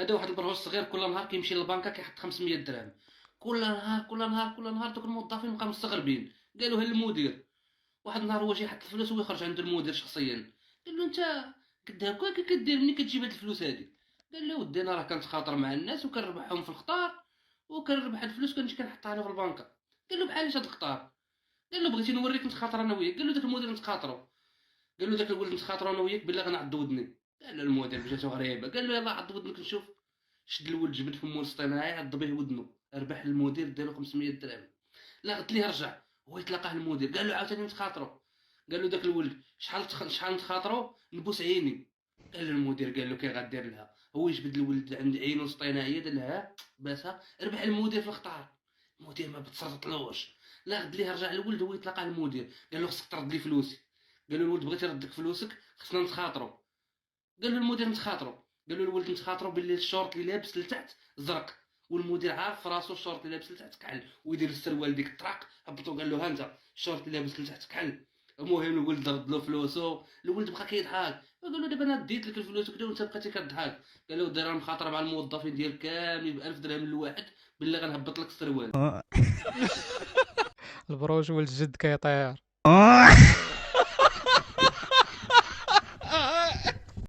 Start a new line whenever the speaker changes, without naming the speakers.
هذا واحد البروش صغير كل نهار كيمشي للبنكه كيحط 500 درهم. كل نهار كل نهار كل نهار دوك الموظفين بقاو مستغربين، قالوا ها المدير. واحد النهار هو جاي يحط الفلوس ويخرج عند المدير شخصيا، قال له انت كدير هكا كدير منين كتجيب هاد الفلوس هادي؟ قال له ودي انا راه كنتخاطر مع الناس وكنربحهم في الخطار، وكنربح هاد الفلوس كنجي كنحطها له في البنكه. قال له بحالاش هاد الخطار؟ قال له بغيتي نوريك نتخاطر انا وياك. قال له داك المدير نتخاطروا. قال له داك الولد نتخاطروا انا وياك بالله غنعض ودني. قال له المدير جاتو غريبه، قال له يلاه عض ودنك نشوف. شد الولد جبد فمو الاصطناعي عض به ودنو، ربح المدير دارو 500 درهم. لا قلت ليه رجع. هو يتلاقاه المدير قال له عاوتاني نتخاطروا. قال له داك الولد شحال نتخاطروا نبوس عيني. قال له المدير قال له كي غدير لها. هو يجبد الولد عند عينو الاصطناعيه دار لها باسها، ربح المدير في الخطار. المدير ما بتصرطلوش. لا غد ليه رجع الولد هو يتلاقى المدير قال له خصك ترد لي فلوسي. قال له الولد بغيتي نردك فلوسك خصنا نتخاطروا. قال له المدير نتخاطروا. قال له الولد نتخاطروا باللي الشورت اللي لابس لتحت زرق، والمدير عارف في راسو الشورت اللي لابس لتحت كحل، ويدير السروال ديك الطراق هبطو قال له ها انت الشورت اللي لابس لتحت كحل. المهم الولد رد له فلوسو. الولد بقى كيضحك، قال له دابا انا ديت لك الفلوس وكذا وانت بقيتي كضحك. قال له ودي راه مخاطره مع الموظفين ديال كاملين ب 1000 درهم لواحد، بالله غنهبط لك السروال.
البروش ولد الجد كيطير.